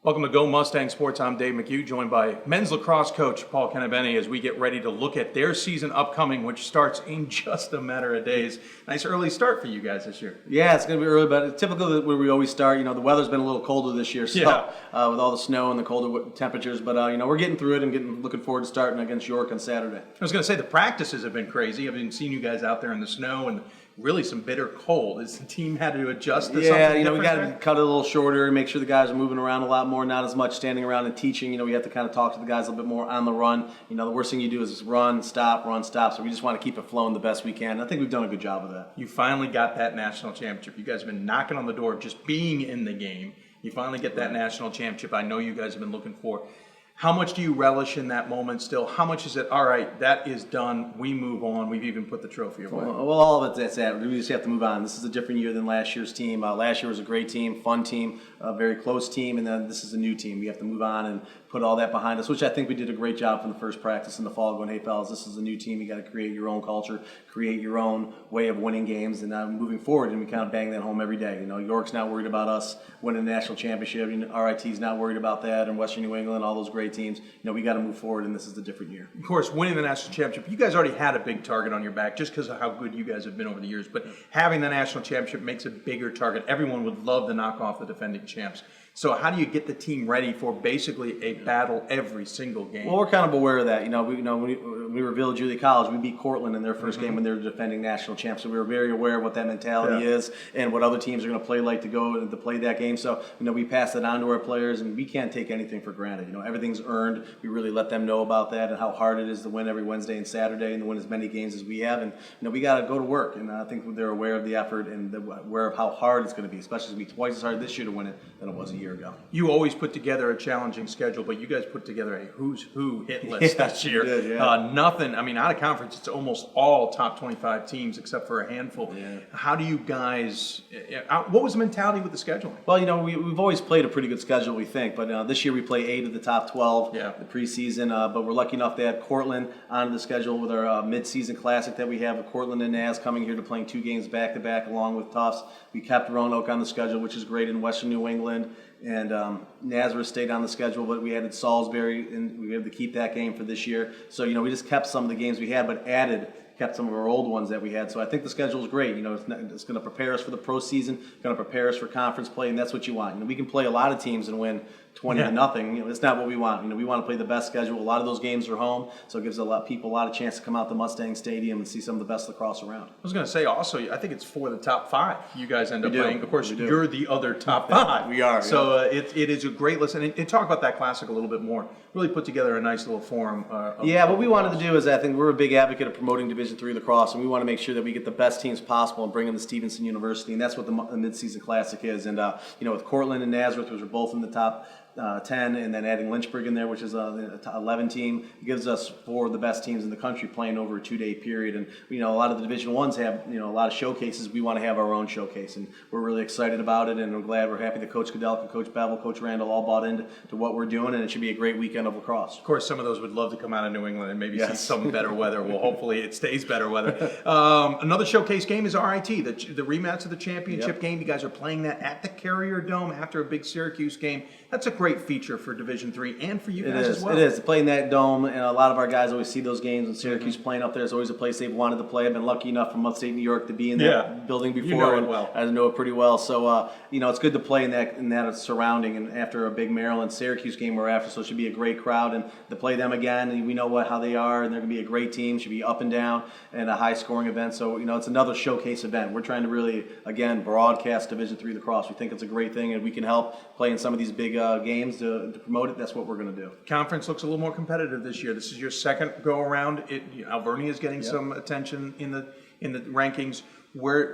Welcome to Go Mustang Sports. I'm Dave McHugh, joined by men's lacrosse coach Paul Cantabene as we get ready to look at their season upcoming, which starts in just a matter of days. Nice early start for you guys this year. Yeah, it's going to be early, but it's typical where we always start. The weather's been a little colder this year, so with all the snow and the colder temperatures. But we're getting through it and looking forward to starting against York on Saturday. I was going to say the practices have been crazy. I've been seeing you guys out there in the snow and really some bitter cold. Has the team had to adjust to something different? We got to cut it a little shorter, make sure the guys are moving around a lot more, not as much standing around and teaching. We have to kind of talk to the guys a little bit more on the run. The worst thing you do is run, stop. So we just want to keep it flowing the best we can. I think we've done a good job of that. You finally got that national championship. You guys have been knocking on the door of just being in the game. You finally get that national championship I know you guys have been looking for. How much do you relish in that moment still? How much is it, all right, that is done, we move on, we've even put the trophy away? Well, all of that's that. We just have to move on. This is a different year than last year's team. Last year was a great team, fun team, a very close team, and then this is a new team. We have to move on and put all that behind us, which I think we did a great job from the first practice in the fall going, hey, fellas, this is a new team. You got to create your own culture, create your own way of winning games, and moving forward, and we kind of bang that home every day. York's not worried about us winning the national championship. RIT's not worried about that, and Western New England, all those great teams. We got to move forward, and this is a different year. Of course, winning the national championship, you guys already had a big target on your back just because of how good you guys have been over the years, but having the national championship makes a bigger target. Everyone would love to knock off the defending champs. So how do you get the team ready for basically a battle every single game? Well, we're kind of aware of that. When we were Villa Julia College, we beat Cortland in their first game when they were defending national champs. So we were very aware of what that mentality is and what other teams are going to play like to go and to play that game. So, we pass it on to our players, and we can't take anything for granted. Everything's earned. We really let them know about that and how hard it is to win every Wednesday and Saturday and to win as many games as we have. And, we got to go to work. And I think they're aware of the effort and aware of how hard it's going to be, especially it's going to be twice as hard this year to win it than it was a year ago. You always put together a challenging schedule, but you guys put together a who's who hit list this year. Did, nothing. Out of conference, it's almost all top 25 teams except for a handful. Yeah. How do you guys? What was the mentality with the scheduling? Well, we've always played a pretty good schedule, we think, but this year we play 8 of the top 12 the preseason. But we're lucky enough to add Cortland onto the schedule with our mid-season classic that we have with Cortland and Naz coming here to playing 2 games back-to-back along with Tufts. We kept Roanoke on the schedule, which is great, in Western New England. And Nazareth stayed on the schedule, but we added Salisbury, and we were able to keep that game for this year. So, we just kept some of the games we had, but kept some of our old ones that we had. So I think the schedule is great. It's going to prepare us for the pro season, going to prepare us for conference play, and that's what you want. We can play a lot of teams and win 20-0. It's not what we want. We want to play the best schedule. A lot of those games are home, so it gives people a lot of chance to come out to Mustang Stadium and see some of the best lacrosse around. I was going to say also, I think it's for the top 5 you guys end up playing. Of course, you're the other top 5. We are. So it is a great listen. And talk about that classic a little bit more. Really put together a nice little forum. What we wanted to do is, I think we're a big advocate of promoting Division III lacrosse, and we want to make sure that we get the best teams possible and bring them to Stevenson University, and that's what the mid-season classic is. And with Cortland and Nazareth, which are both in the top 10, and then adding Lynchburg in there, which is a 11 team, gives us 4 of the best teams in the country playing over a 2-day period. And a lot of the Division I's have a lot of showcases. We want to have our own showcase, and we're really excited about it. And we're happy that Coach Kudelka, Coach Bevel, Coach Randall all bought into what we're doing, and it should be a great weekend of lacrosse. Of course, some of those would love to come out of New England and maybe see some better weather. Well, hopefully it stays better weather. Another showcase game is RIT, the rematch of the championship game. You guys are playing that at the Carrier Dome after a big Syracuse game. That's a great feature for Division III and for you guys as well. It is. Playing that dome, and a lot of our guys always see those games, and Syracuse playing up there is always a place they've wanted to play. I've been lucky enough from upstate New York to be in that building before. You know it well. I know it pretty well. So, it's good to play in that surrounding, and after a big Maryland-Syracuse game we're after, so it should be a great crowd, and to play them again, and we know how they are, and they're going to be a great team. Should be up and down, and a high-scoring event. So, it's another showcase event. We're trying to really, again, broadcast Division III lacrosse. We think it's a great thing, and we can help play in some of these big games to promote it. That's what we're going to do. Conference looks a little more competitive this year. This is your second go around. Alvernia is getting some attention in the rankings.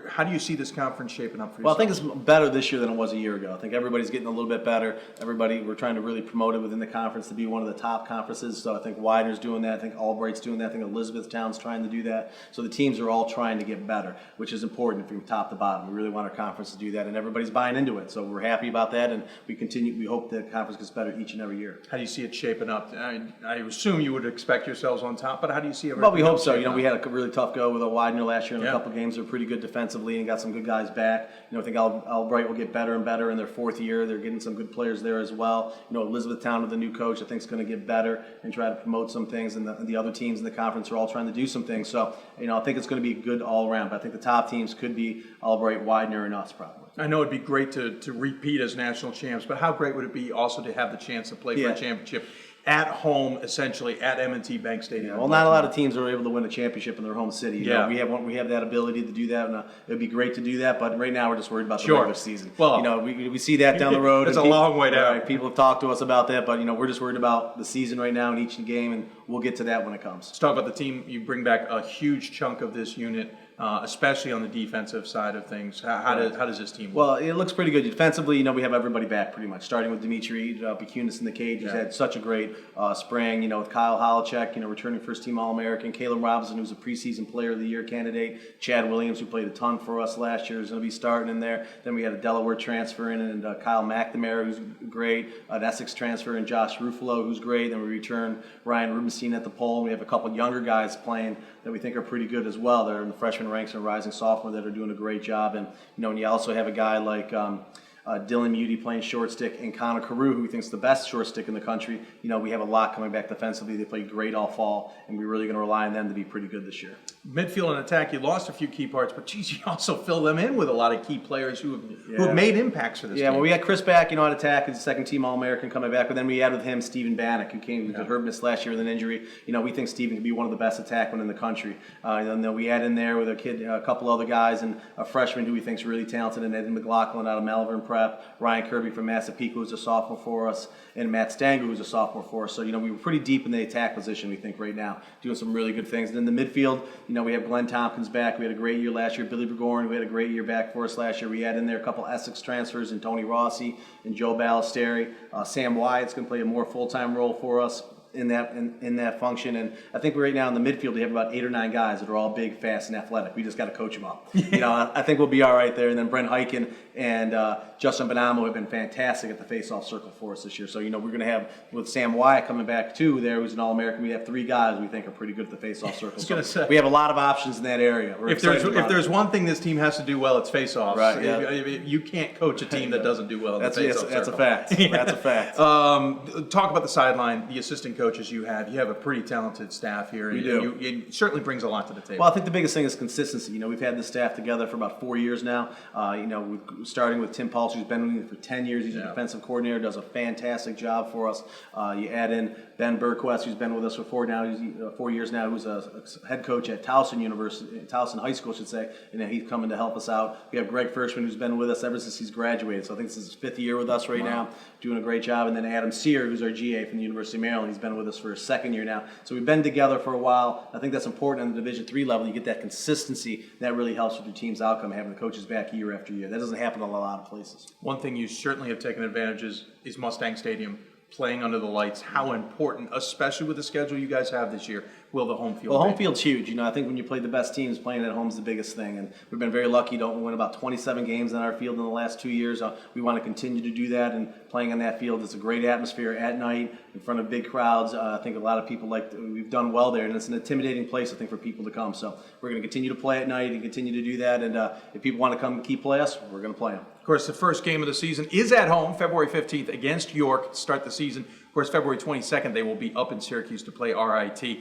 How do you see this conference shaping up for you? Well, I think it's better this year than it was a year ago. I think everybody's getting a little bit better. We're trying to really promote it within the conference to be one of the top conferences. So I think Widener's doing that. I think Albright's doing that. I think Elizabethtown's trying to do that. So the teams are all trying to get better, which is important from top to bottom. We really want our conference to do that, and everybody's buying into it. So we're happy about that, and we hope the conference gets better each and every year. How do you see it shaping up? I assume you would expect yourselves on top, but how do you see it? Well, we hope so. We had a really tough go with Widener last year in a couple games. They're pretty pretty good defensively and got some good guys back. I think Albright will get better and better in their fourth year. They're getting some good players there as well. Elizabethtown with the new coach, I think is going to get better and try to promote some things, and the other teams in the conference are all trying to do some things. So, I think it's going to be good all around. But I think the top teams could be Albright, Widener, and us probably. I know it'd be great to repeat as national champs, but how great would it be also to have the chance to play for a championship at home, essentially at M&T Bank Stadium? Yeah, well, not a lot of teams are able to win a championship in their home city. We have that ability to do that, and it'd be great to do that. But right now, we're just worried about the regular season. Well, we see that down the road. It's a long way down. Right, people have talked to us about that, but we're just worried about the season right now in each game, and we'll get to that when it comes. Let's talk about the team. You bring back a huge chunk of this unit. Especially on the defensive side of things. How does this team look? Well, it looks pretty good. Defensively, we have everybody back pretty much, starting with Dimitri Bakunis in the cage. He's had such a great spring, with Kyle Holacek, returning first-team All-American, Caleb Robinson, who's a preseason Player of the Year candidate, Chad Williams, who played a ton for us last year, is going to be starting in there. Then we had a Delaware transfer in, and Kyle McNamara, who's great, an Essex transfer, and Josh Ruffalo, who's great. Then we return Ryan Rubenstein at the pole. We have a couple younger guys playing that we think are pretty good as well. They're in the freshman ranks and rising sophomore that are doing a great job. And when you also have a guy like Dylan Muty playing short stick, and Connor Carew, who we think is the best short stick in the country. We have a lot coming back defensively. They played great all fall, and we're really going to rely on them to be pretty good this year. Midfield and attack, you lost a few key parts, but geez, you also fill them in with a lot of key players who have made impacts for this team. Well, we had Chris back, on attack as a second-team All-American coming back, but then we added with him Stephen Bannock, who came to hurt miss last year with an injury. We think Stephen could be one of the best attackmen in the country. And then we add in there with a couple other guys, and a freshman who we think is really talented, and Eddie McLaughlin out of Malvern Prep, Ryan Kirby from Massapequa, who's a sophomore for us, and Matt Stanger, who's a sophomore for us. So, we were pretty deep in the attack position, we think, right now, doing some really good things. And in the midfield, we have Glenn Tompkins back. We had a great year last year. Billy Bergorn, who had a great year back for us last year. We had in there a couple Essex transfers, and Tony Rossi and Joe Ballesteri. Sam Wyatt's going to play a more full-time role for us in that function. And I think right now in the midfield we have about 8 or 9 guys that are all big, fast, and athletic. We just got to coach them up. I think we'll be all right there. And then Brent Hyken and Justin Bonamo have been fantastic at the face-off circle for us this year. So we're going to have, with Sam Wyatt coming back too there, who's an All-American, we have 3 guys we think are pretty good at the face-off circle. So we have a lot of options in that area. If there's one thing this team has to do well, it's face-offs. Right. Yeah. You can't coach a team that doesn't do well in the face-off circle. That's a fact. That's a fact. Talk about the sideline, the assistant coaches you have. You have a pretty talented staff here. We do. It certainly brings a lot to the table. Well, I think the biggest thing is consistency. We've had this staff together for about 4 years now. Starting with Tim Paulson, who's been with me for 10 years. He's a defensive coordinator, does a fantastic job for us. You add in Ben Berquist, who's been with us for 4 years now, who's a head coach at Towson University, Towson High School, I should say, and he's coming to help us out. We have Greg Firschman, who's been with us ever since he's graduated. So I think this is his 5th year with us right now, doing a great job. And then Adam Sear, who's our GA from the University of Maryland. He's been with us for his 2nd year now. So we've been together for a while. I think that's important on the Division III level. You get that consistency. That really helps with your team's outcome, having the coaches back year after year. That doesn't happen in a lot of places. One thing you certainly have taken advantage is Mustang Stadium, playing under the lights. How important, especially with the schedule you guys have this year, will the home field be? Well, home field's huge. I think when you play the best teams, playing at home is the biggest thing. And we've been very lucky to win about 27 games on our field in the last 2 years. We want to continue to do that, and playing on that field, it's a great atmosphere at night in front of big crowds. I think a lot of people we've done well there, and it's an intimidating place, I think, for people to come. So we're going to continue to play at night and continue to do that. And if people want to come keep play us, we're going to play them. Of course, the first game of the season is at home, February 15th against York to start the season. Of course, February 22nd, they will be up in Syracuse to play RIT.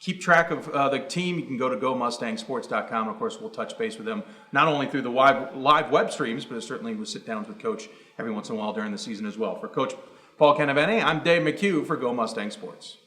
Keep track of the team. You can go to GoMustangSports.com. Of course, we'll touch base with them not only through the live web streams, but certainly we'll sit down with Coach every once in a while during the season as well. For Coach Paul Cantabene, I'm Dave McHugh for Go Mustang Sports.